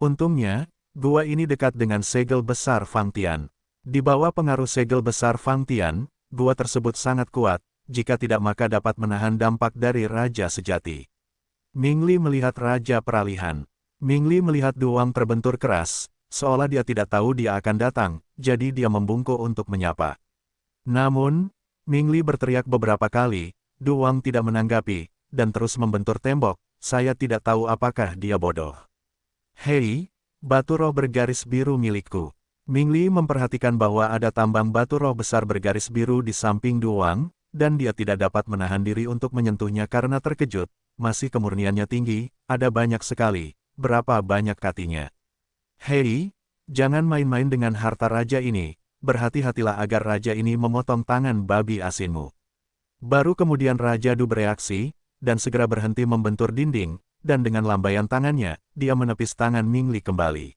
Untungnya, gua ini dekat dengan segel besar Fang Tian. Di bawah pengaruh segel besar Fang Tian, gua tersebut sangat kuat, jika tidak maka dapat menahan dampak dari raja sejati. Ming Li melihat raja peralihan. Ming Li melihat Duang terbentur keras, seolah dia tidak tahu dia akan datang, jadi dia membungkuk untuk menyapa. Namun, Ming Li berteriak beberapa kali, Duang tidak menanggapi, dan terus membentur tembok. Saya tidak tahu apakah dia bodoh. Hei, batu roh bergaris biru milikku. Ming Li memperhatikan bahwa ada tambang batu roh besar bergaris biru di samping Duang, dan dia tidak dapat menahan diri untuk menyentuhnya karena terkejut. Masih kemurniannya tinggi, ada banyak sekali, berapa banyak katinya. Hei, jangan main-main dengan harta raja ini, berhati-hatilah agar raja ini memotong tangan babi asinmu. Baru kemudian Raja Du bereaksi, dan segera berhenti membentur dinding, dan dengan lambaian tangannya, dia menepis tangan Ming Li kembali.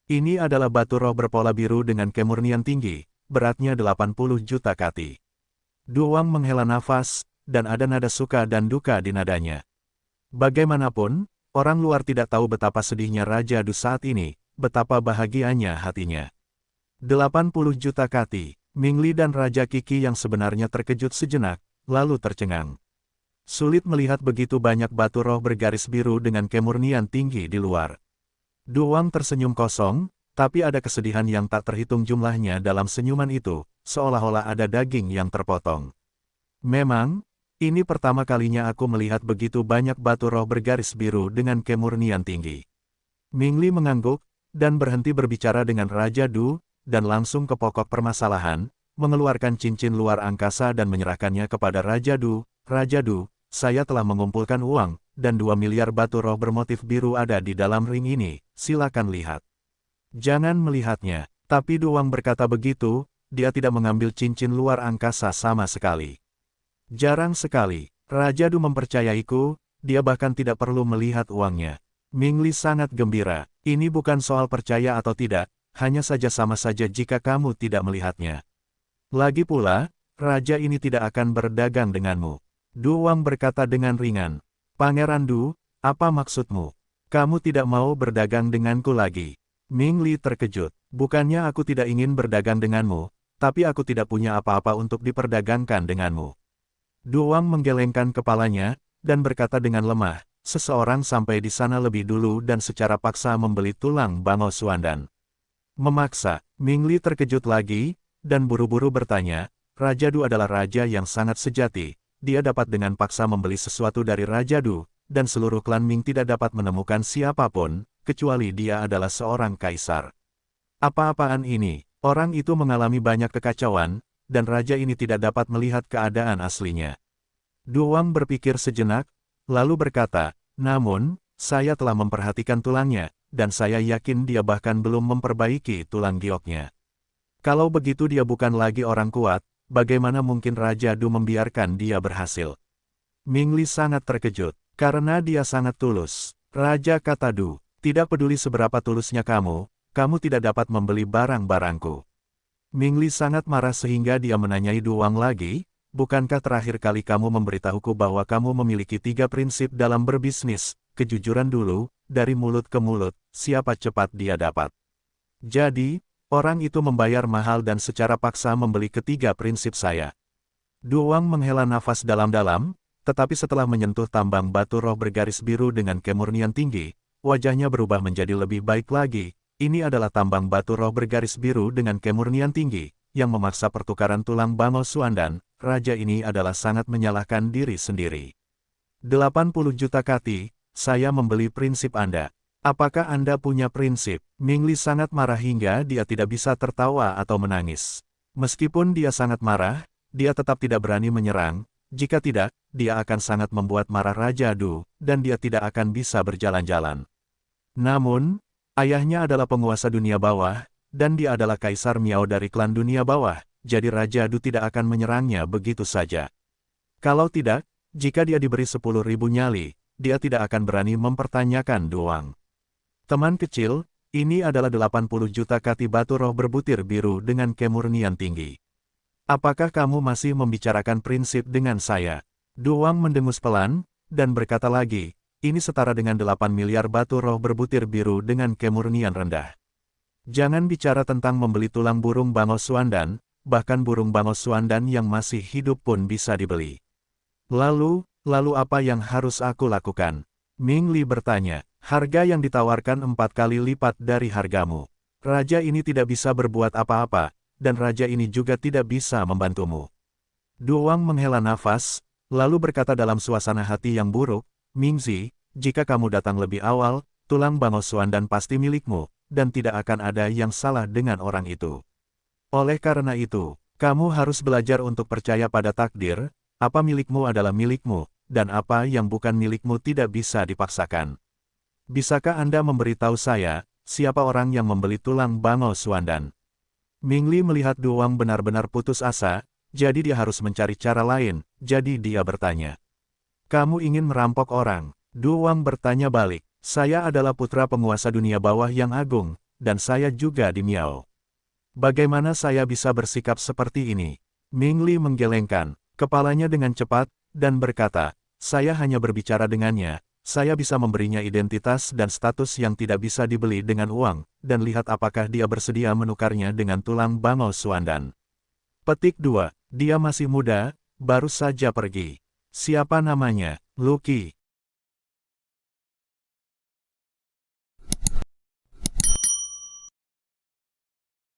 Ini adalah batu roh berpola biru dengan kemurnian tinggi, beratnya 80 juta kati. Duang menghela nafas, dan ada nada suka dan duka di nadanya. Bagaimanapun, orang luar tidak tahu betapa sedihnya Raja Du saat ini, betapa bahagianya hatinya. 80 juta kati, Ming Li dan Raja Kiki yang sebenarnya terkejut sejenak, lalu tercengang. Sulit melihat begitu banyak batu roh bergaris biru dengan kemurnian tinggi di luar. Duang tersenyum kosong, tapi ada kesedihan yang tak terhitung jumlahnya dalam senyuman itu, seolah-olah ada daging yang terpotong. Memang, ini pertama kalinya aku melihat begitu banyak batu roh bergaris biru dengan kemurnian tinggi. Ming Li mengangguk, dan berhenti berbicara dengan Raja Du, dan langsung ke pokok permasalahan, mengeluarkan cincin luar angkasa dan menyerahkannya kepada Raja Du. Raja Du, saya telah mengumpulkan uang, dan 2 miliar batu roh bermotif biru ada di dalam ring ini, silakan lihat. Jangan melihatnya, tapi Duang berkata begitu, dia tidak mengambil cincin luar angkasa sama sekali. Jarang sekali, Raja Du mempercayaiku, dia bahkan tidak perlu melihat uangnya. Ming Li sangat gembira, ini bukan soal percaya atau tidak, hanya saja sama saja jika kamu tidak melihatnya. Lagi pula, raja ini tidak akan berdagang denganmu. Du Wang berkata dengan ringan. Pangeran Du, apa maksudmu? Kamu tidak mau berdagang denganku lagi. Ming Li terkejut. Bukannya aku tidak ingin berdagang denganmu, tapi aku tidak punya apa-apa untuk diperdagangkan denganmu. Du Wang menggelengkan kepalanya, dan berkata dengan lemah, seseorang sampai di sana lebih dulu dan secara paksa membeli tulang bangau Suandan. Memaksa, Ming Li terkejut lagi, dan buru-buru bertanya, Raja Du adalah raja yang sangat sejati, dia dapat dengan paksa membeli sesuatu dari Raja Du, dan seluruh klan Ming tidak dapat menemukan siapapun, kecuali dia adalah seorang kaisar. Apa-apaan ini? Orang itu mengalami banyak kekacauan, dan raja ini tidak dapat melihat keadaan aslinya. Du Wang berpikir sejenak, lalu berkata, namun, saya telah memperhatikan tulangnya, dan saya yakin dia bahkan belum memperbaiki tulang gioknya. Kalau begitu dia bukan lagi orang kuat, bagaimana mungkin Raja Du membiarkan dia berhasil? Ming Li sangat terkejut, karena dia sangat tulus. Raja kata Du, tidak peduli seberapa tulusnya kamu tidak dapat membeli barang-barangku. Ming Li sangat marah sehingga dia menanyai Du Wang lagi, bukankah terakhir kali kamu memberitahuku bahwa kamu memiliki 3 prinsip dalam berbisnis, kejujuran dulu, dari mulut ke mulut, siapa cepat dia dapat. Jadi, orang itu membayar mahal dan secara paksa membeli ketiga prinsip saya. Du Wang menghela nafas dalam-dalam, tetapi setelah menyentuh tambang batu roh bergaris biru dengan kemurnian tinggi, wajahnya berubah menjadi lebih baik lagi. Ini adalah tambang batu roh bergaris biru dengan kemurnian tinggi, yang memaksa pertukaran tulang bangau Suandan. Raja ini adalah sangat menyalahkan diri sendiri. 80 juta kati, saya membeli prinsip Anda. Apakah Anda punya prinsip? Ming Li sangat marah hingga dia tidak bisa tertawa atau menangis. Meskipun dia sangat marah, dia tetap tidak berani menyerang. Jika tidak, dia akan sangat membuat marah Raja Du, dan dia tidak akan bisa berjalan-jalan. Namun, ayahnya adalah penguasa dunia bawah, dan dia adalah Kaisar Miao dari klan dunia bawah, jadi Raja Du tidak akan menyerangnya begitu saja. Kalau tidak, jika dia diberi 10.000 nyali, dia tidak akan berani mempertanyakan Du Wang. Teman kecil, ini adalah 80 juta kati batu roh berbutir biru dengan kemurnian tinggi. Apakah kamu masih membicarakan prinsip dengan saya? Du Wang mendengus pelan, dan berkata lagi, ini setara dengan 8 miliar batu roh berbutir biru dengan kemurnian rendah. Jangan bicara tentang membeli tulang burung bangau Suandan, bahkan burung bangau Suandan yang masih hidup pun bisa dibeli. Lalu apa yang harus aku lakukan? Ming Li bertanya. Harga yang ditawarkan 4 kali lipat dari hargamu. Raja ini tidak bisa berbuat apa-apa, dan raja ini juga tidak bisa membantumu. Du Wang menghela nafas, lalu berkata dalam suasana hati yang buruk, Mingzi, jika kamu datang lebih awal, tulang bangau Suandan pasti milikmu, dan tidak akan ada yang salah dengan orang itu. Oleh karena itu, kamu harus belajar untuk percaya pada takdir, apa milikmu adalah milikmu, dan apa yang bukan milikmu tidak bisa dipaksakan. Bisakah Anda memberitahu saya, siapa orang yang membeli tulang bangau Suandan? Ming Li melihat Du Wang benar-benar putus asa, jadi dia harus mencari cara lain, jadi dia bertanya. Kamu ingin merampok orang? Du Wang bertanya balik. Saya adalah putra penguasa dunia bawah yang agung, dan saya juga di Miao. Bagaimana saya bisa bersikap seperti ini? Ming Li menggelengkan kepalanya dengan cepat, dan berkata, saya hanya berbicara dengannya. Saya bisa memberinya identitas dan status yang tidak bisa dibeli dengan uang, dan lihat apakah dia bersedia menukarnya dengan tulang bangau Suandan. Petik 2. Dia masih muda, baru saja pergi. Siapa namanya? Lucky.